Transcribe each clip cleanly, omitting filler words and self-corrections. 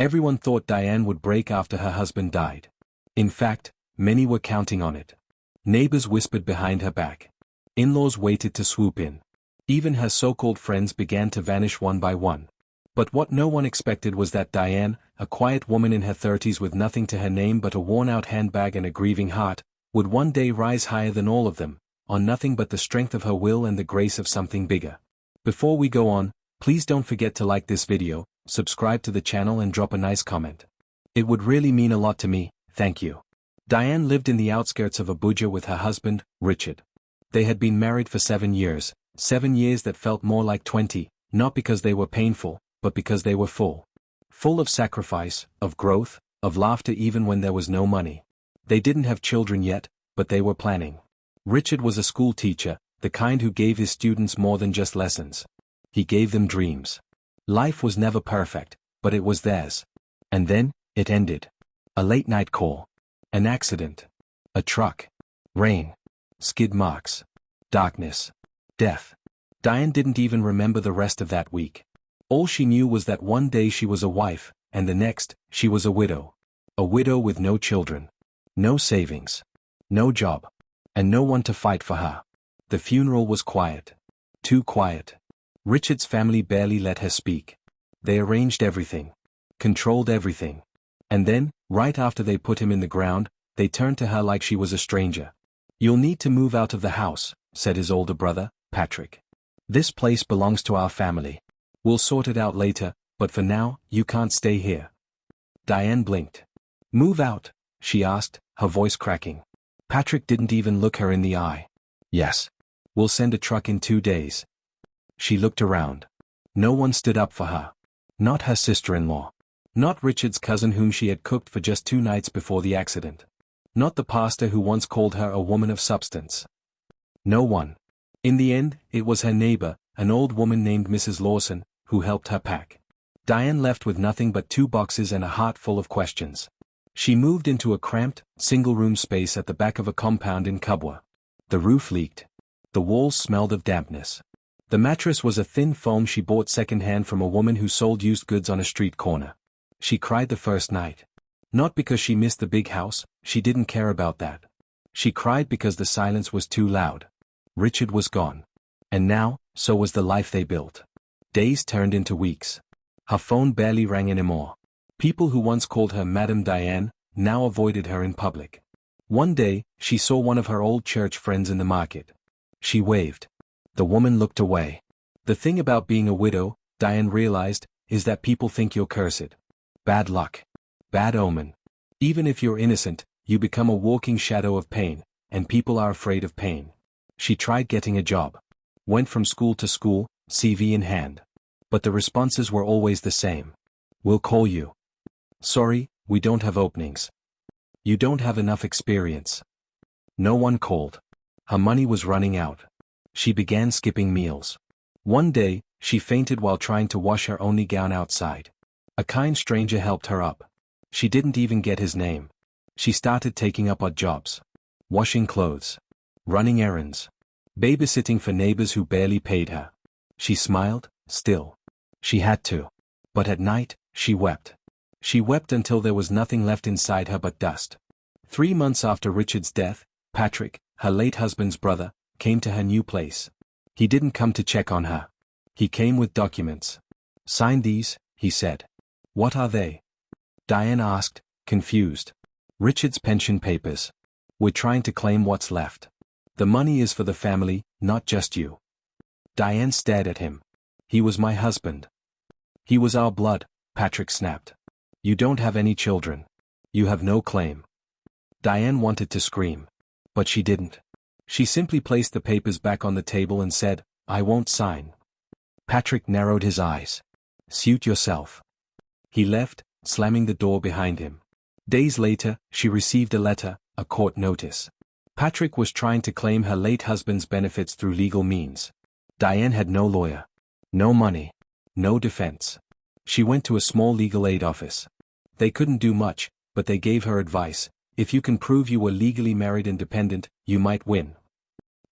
Everyone thought Diane would break after her husband died. In fact, many were counting on it. Neighbors whispered behind her back. In-laws waited to swoop in. Even her so-called friends began to vanish one by one. But what no one expected was that Diane, a quiet woman in her 30s with nothing to her name but a worn-out handbag and a grieving heart, would one day rise higher than all of them, on nothing but the strength of her will and the grace of something bigger. Before we go on, please don't forget to like this video, subscribe to the channel and drop a nice comment. It would really mean a lot to me, thank you. Diane lived in the outskirts of Abuja with her husband, Richard. They had been married for 7 years, 7 years that felt more like 20, not because they were painful, but because they were full. Full of sacrifice, of growth, of laughter even when there was no money. They didn't have children yet, but they were planning. Richard was a school teacher, the kind who gave his students more than just lessons. He gave them dreams. Life was never perfect, but it was theirs. And then, it ended. A late-night call. An accident. A truck. Rain. Skid marks. Darkness. Death. Diane didn't even remember the rest of that week. All she knew was that one day she was a wife, and the next, she was a widow. A widow with no children. No savings. No job. And no one to fight for her. The funeral was quiet. Too quiet. Richard's family barely let her speak. They arranged everything. Controlled everything. And then, right after they put him in the ground, they turned to her like she was a stranger. "You'll need to move out of the house," said his older brother, Patrick. "This place belongs to our family. We'll sort it out later, but for now, you can't stay here." Diane blinked. "Move out?" she asked, her voice cracking. Patrick didn't even look her in the eye. "Yes. We'll send a truck in 2 days." She looked around. No one stood up for her. Not her sister-in-law. Not Richard's cousin whom she had cooked for just 2 nights before the accident. Not the pastor who once called her a woman of substance. No one. In the end, it was her neighbor, an old woman named Mrs. Lawson, who helped her pack. Diane left with nothing but 2 boxes and a heart full of questions. She moved into a cramped, single-room space at the back of a compound in Kubwa. The roof leaked. The walls smelled of dampness. The mattress was a thin foam she bought second-hand from a woman who sold used goods on a street corner. She cried the first night. Not because she missed the big house, she didn't care about that. She cried because the silence was too loud. Richard was gone. And now, so was the life they built. Days turned into weeks. Her phone barely rang anymore. People who once called her Madam Diane, now avoided her in public. One day, she saw one of her old church friends in the market. She waved. The woman looked away. The thing about being a widow, Diane realized, is that people think you're cursed. Bad luck. Bad omen. Even if you're innocent, you become a walking shadow of pain, and people are afraid of pain. She tried getting a job. Went from school to school, CV in hand. But the responses were always the same. "We'll call you." "Sorry, we don't have openings." "You don't have enough experience." No one called. Her money was running out. She began skipping meals. One day, she fainted while trying to wash her only gown outside. A kind stranger helped her up. She didn't even get his name. She started taking up odd jobs. Washing clothes. Running errands. Babysitting for neighbors who barely paid her. She smiled, still. She had to. But at night, she wept. She wept until there was nothing left inside her but dust. 3 months after Richard's death, Patrick, her late husband's brother, came to her new place. He didn't come to check on her. He came with documents. "Sign these," he said. "What are they?" Diane asked, confused. "Richard's pension papers. We're trying to claim what's left. The money is for the family, not just you." Diane stared at him. "He was my husband." "He was our blood," Patrick snapped. "You don't have any children. You have no claim." Diane wanted to scream. But she didn't. She simply placed the papers back on the table and said, "I won't sign." Patrick narrowed his eyes. "Suit yourself." He left, slamming the door behind him. Days later, she received a letter, a court notice. Patrick was trying to claim her late husband's benefits through legal means. Diane had no lawyer. No money. No defense. She went to a small legal aid office. They couldn't do much, but they gave her advice. If you can prove you were legally married and dependent, you might win.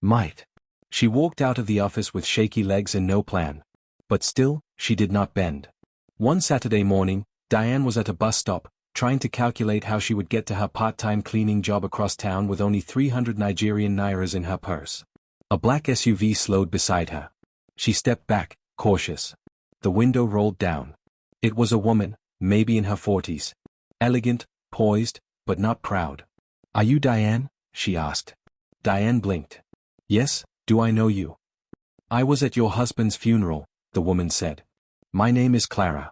Might. She walked out of the office with shaky legs and no plan. But still, she did not bend. One Saturday morning, Diane was at a bus stop, trying to calculate how she would get to her part-time cleaning job across town with only 300 Nigerian nairas in her purse. A black SUV slowed beside her. She stepped back, cautious. The window rolled down. It was a woman, maybe in her 40s. Elegant, poised, but not proud. "Are you Diane?" she asked. Diane blinked. "Yes, do I know you?" "I was at your husband's funeral," the woman said. "My name is Clara.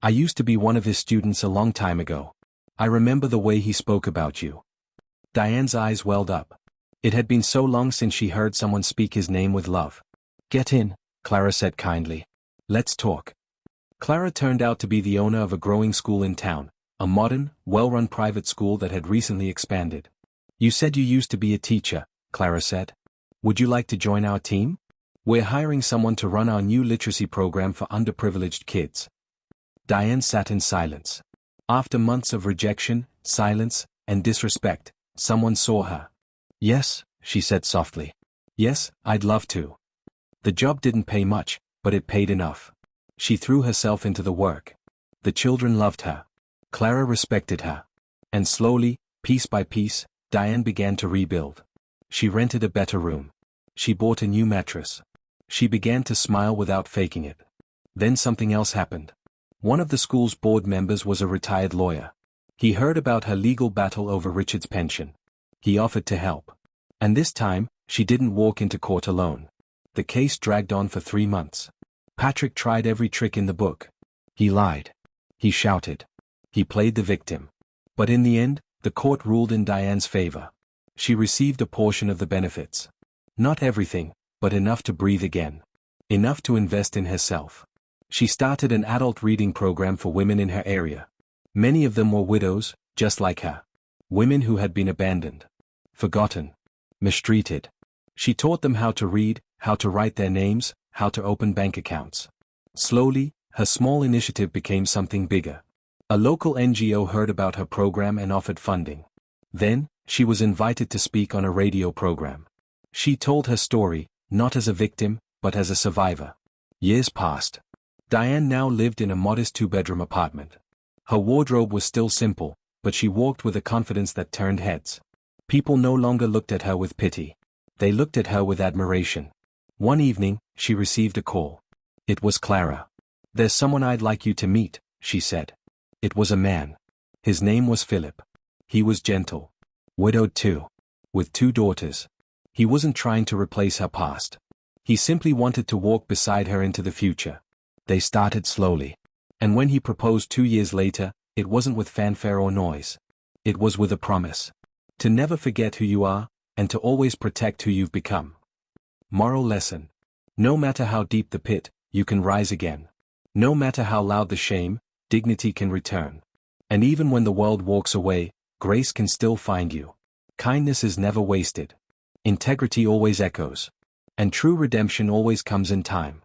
I used to be one of his students a long time ago. I remember the way he spoke about you." Diane's eyes welled up. It had been so long since she heard someone speak his name with love. "Get in," Clara said kindly. "Let's talk." Clara turned out to be the owner of a growing school in town, a modern, well-run private school that had recently expanded. "You said you used to be a teacher," Clara said. "Would you like to join our team? We're hiring someone to run our new literacy program for underprivileged kids." Diane sat in silence. After months of rejection, silence, and disrespect, someone saw her. "Yes," she said softly. "Yes, I'd love to." The job didn't pay much, but it paid enough. She threw herself into the work. The children loved her. Clara respected her. And slowly, piece by piece, Diane began to rebuild. She rented a better room. She bought a new mattress. She began to smile without faking it. Then something else happened. One of the school's board members was a retired lawyer. He heard about her legal battle over Richard's pension. He offered to help. And this time, she didn't walk into court alone. The case dragged on for 3 months. Patrick tried every trick in the book. He lied. He shouted. He played the victim. But in the end, the court ruled in Diane's favor. She received a portion of the benefits. Not everything, but enough to breathe again. Enough to invest in herself. She started an adult reading program for women in her area. Many of them were widows, just like her. Women who had been abandoned. Forgotten. Mistreated. She taught them how to read, how to write their names, how to open bank accounts. Slowly, her small initiative became something bigger. A local NGO heard about her program and offered funding. Then, she was invited to speak on a radio program. She told her story, not as a victim, but as a survivor. Years passed. Diane now lived in a modest 2-bedroom apartment. Her wardrobe was still simple, but she walked with a confidence that turned heads. People no longer looked at her with pity. They looked at her with admiration. One evening, she received a call. It was Clara. "There's someone I'd like you to meet," she said. It was a man. His name was Philip. He was gentle. Widowed too. With 2 daughters. He wasn't trying to replace her past. He simply wanted to walk beside her into the future. They started slowly. And when he proposed 2 years later, it wasn't with fanfare or noise. It was with a promise. To never forget who you are, and to always protect who you've become. Moral lesson. No matter how deep the pit, you can rise again. No matter how loud the shame, dignity can return. And even when the world walks away, grace can still find you. Kindness is never wasted. Integrity always echoes. And true redemption always comes in time.